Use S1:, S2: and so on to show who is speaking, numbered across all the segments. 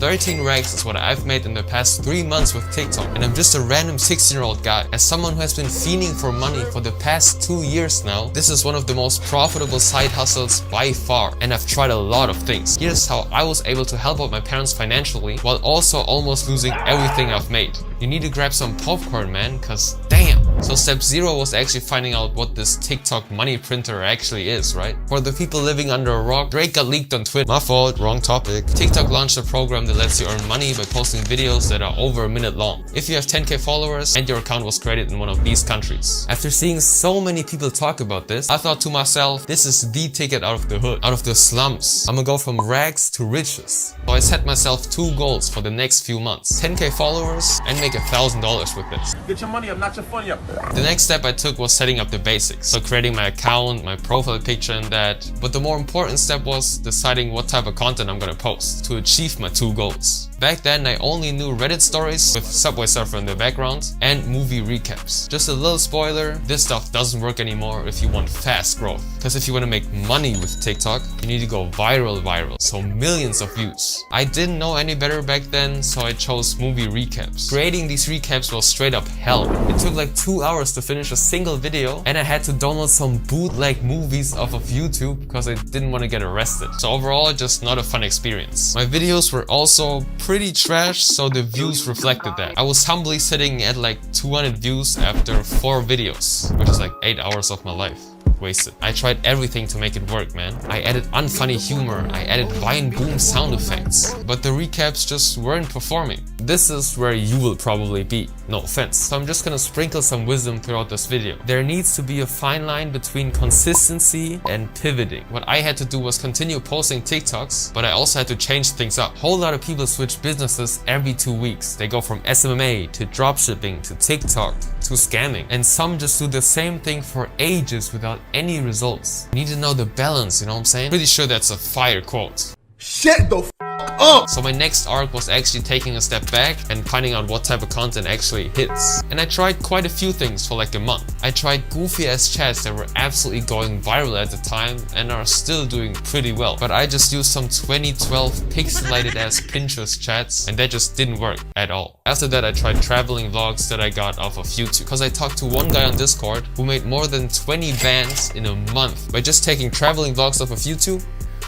S1: 13 racks is what I've made in the past 3 months with TikTok, and I'm just a random 16-year-old guy. As someone who has been fiending for money for the past 2 years now, this is one of the most profitable side hustles by far, and I've tried a lot of things. Here's how I was able to help out my parents financially while also almost losing everything I've made. You need to grab some popcorn, man, cause damn. So step 0 was actually finding out what this TikTok money printer actually is, right? For the people living under a rock, Drake got leaked on Twitter. My fault, wrong topic. TikTok launched a program that lets you earn money by posting videos that are over a minute long. If you have 10k followers and your account was created in one of these countries. After seeing so many people talk about this, I thought to myself, this is the ticket out of the hood, out of the slums. I'm gonna go from rags to riches. So I set myself 2 goals for the next few months. 10k followers and make $1,000 with this.
S2: Get your money up, not your funny up.
S1: The next step I took was setting up the basics. So creating my account, my profile picture and that. But the more important step was deciding what type of content I'm gonna post to achieve my 2 goals. Back then I only knew Reddit stories with Subway Surfer in the background and movie recaps. Just a little spoiler, this stuff doesn't work anymore if you want fast growth. Because if you want to make money with TikTok, you need to go viral, so millions of views. I didn't know any better back then, so I chose movie recaps. Creating these recaps was straight up hell. It took like 2 hours to finish a single video, and I had to download some bootleg movies off of YouTube because I didn't want to get arrested. So overall, just not a fun experience. My videos were also pretty trash, so the views reflected that. I was humbly sitting at like 200 views after 4 videos, which is like 8 hours of my life wasted. I tried everything to make it work, man. I added unfunny humor, I added Vine boom sound effects, but the recaps just weren't performing. This is where you will probably be, no offense. So I'm just gonna sprinkle some wisdom throughout this video. There needs to be a fine line between consistency and pivoting. What I had to do was continue posting TikToks, but I also had to change things up. A whole lot of people switch businesses every 2 weeks. They go from SMMA to dropshipping to TikTok to scamming, and some just do the same thing for ages without any results. You need to know the balance, you know what I'm saying? Pretty sure that's a fire quote.
S2: Shut the f up!
S1: So my next arc was actually taking a step back and finding out what type of content actually hits. And I tried quite a few things for like a month. I tried goofy ass chats that were absolutely going viral at the time and are still doing pretty well. But I just used some 2012 pixelated ass Pinterest chats and that just didn't work at all. After that I tried traveling vlogs that I got off of YouTube. Because I talked to one guy on Discord who made more than 20 bands in a month by just taking traveling vlogs off of YouTube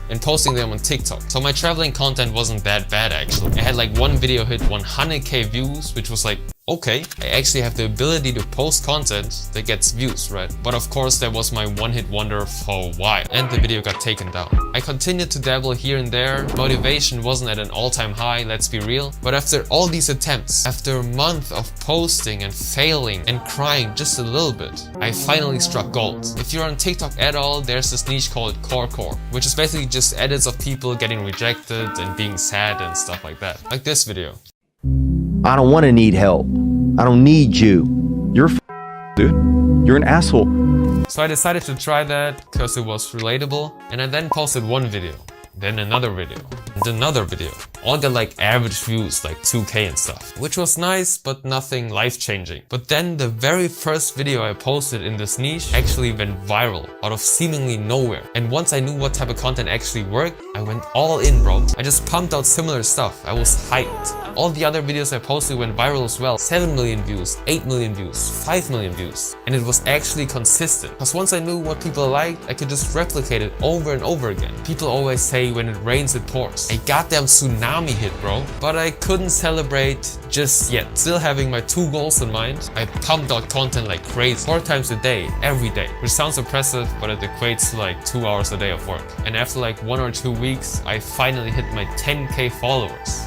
S1: and posting them on TikTok. So my traveling content wasn't that bad actually. I had like one video hit 100k views, which was like, okay, I actually have the ability to post content that gets views, right? But of course that was my one-hit wonder for a while, and the video got taken down. I continued to dabble here and there. Motivation wasn't at an all-time high, let's be real. But after all these attempts, after a month of posting and failing and crying just a little bit, I finally struck gold. If you're on TikTok at all, there's this niche called Core, which is basically just edits of people getting rejected and being sad and stuff like that. Like this video.
S3: I don't want to need help. I don't need you. You're dude. You're an asshole.
S1: So I decided to try that because it was relatable, and I then posted one video, then another video, and another video. All got like average views, like 2k and stuff, which was nice, but nothing life-changing. But then the very first video I posted in this niche actually went viral out of seemingly nowhere. And once I knew what type of content actually worked, I went all in, bro. I just pumped out similar stuff. I was hyped. All the other videos I posted went viral as well. 7 million views, 8 million views, 5 million views. And it was actually consistent. Because once I knew what people liked, I could just replicate it over and over again. People always say when it rains it pours. A goddamn tsunami hit, bro. But I couldn't celebrate just yet. Still having my 2 goals in mind, I pumped out content like crazy. 4 times a day, every day. Which sounds impressive, but it equates to like 2 hours a day of work. And after like 1 or 2 weeks, I finally hit my 10k followers.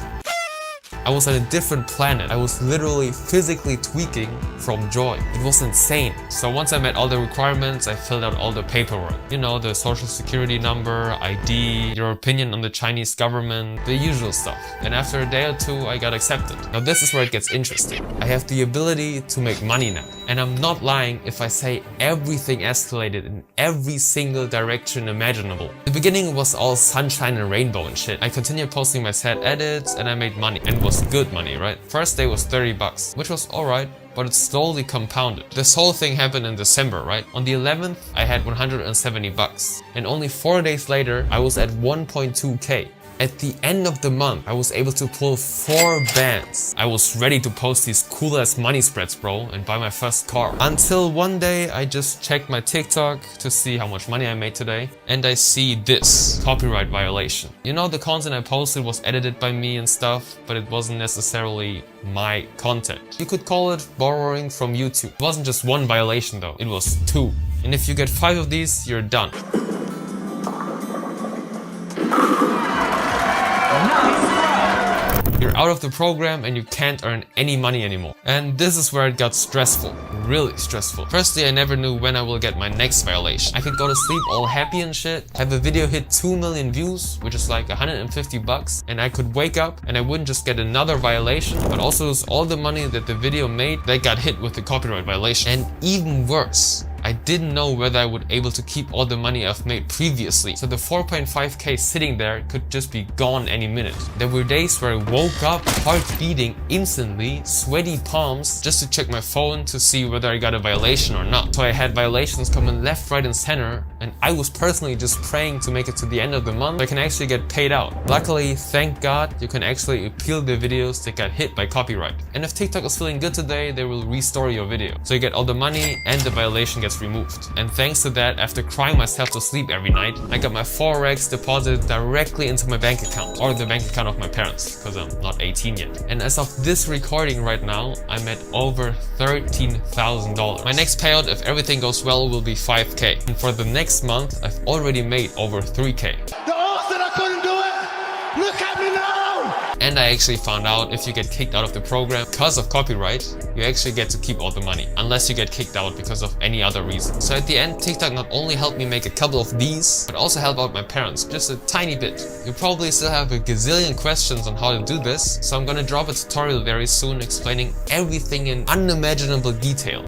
S1: I was on a different planet. I was literally physically tweaking from joy. It was insane. So once I met all the requirements, I filled out all the paperwork. You know, the social security number, ID, your opinion on the Chinese government, the usual stuff. And after a day or 2, I got accepted. Now this is where it gets interesting. I have the ability to make money now. And I'm not lying if I say everything escalated in every single direction imaginable. The beginning was all sunshine and rainbow and shit. I continued posting my sad edits and I made money. And it was good money, right? First day was 30 bucks, which was alright, but it slowly compounded. This whole thing happened in December, right? On the 11th, I had 170 bucks. And only 4 days later, I was at 1.2k. At the end of the month, I was able to pull 4 bands. I was ready to post these cool ass money spreads, bro, and buy my first car. Until one day, I just checked my TikTok to see how much money I made today, and I see this copyright violation. You know, the content I posted was edited by me and stuff, but it wasn't necessarily my content. You could call it borrowing from YouTube. It wasn't just one violation though, it was 2. And if you get 5 of these, you're done. You're out of the program and you can't earn any money anymore. And this is where it got stressful, really stressful. Firstly, I never knew when I will get my next violation. I could go to sleep all happy and shit, have a video hit 2 million views, which is like 150 bucks, and I could wake up and I wouldn't just get another violation, but also lose all the money that the video made that got hit with the copyright violation. And even worse, I didn't know whether I would able to keep all the money I've made previously. So the 4.5k sitting there could just be gone any minute. There were days where I woke up, heart beating instantly, sweaty palms, just to check my phone to see whether I got a violation or not. So I had violations coming left, right and center, and I was personally just praying to make it to the end of the month so I can actually get paid out. Luckily, thank God, you can actually appeal the videos that got hit by copyright. And if TikTok is feeling good today, they will restore your video. So you get all the money and the violation gets removed. And thanks to that, after crying myself to sleep every night, I got my Forex deposited directly into my bank account, or the bank account of my parents, because I'm not 18 yet. And as of this recording right now, I'm at over $13,000. My next payout, if everything goes well, will be 5k. And for the next month, I've already made over 3k.
S2: The odds that I couldn't do it! Look at me now!
S1: And I actually found out if you get kicked out of the program because of copyright, you actually get to keep all the money, unless you get kicked out because of any other reason. So at the end, TikTok not only helped me make a couple of these, but also help out my parents, just a tiny bit. You probably still have a gazillion questions on how to do this, so I'm gonna drop a tutorial very soon explaining everything in unimaginable detail.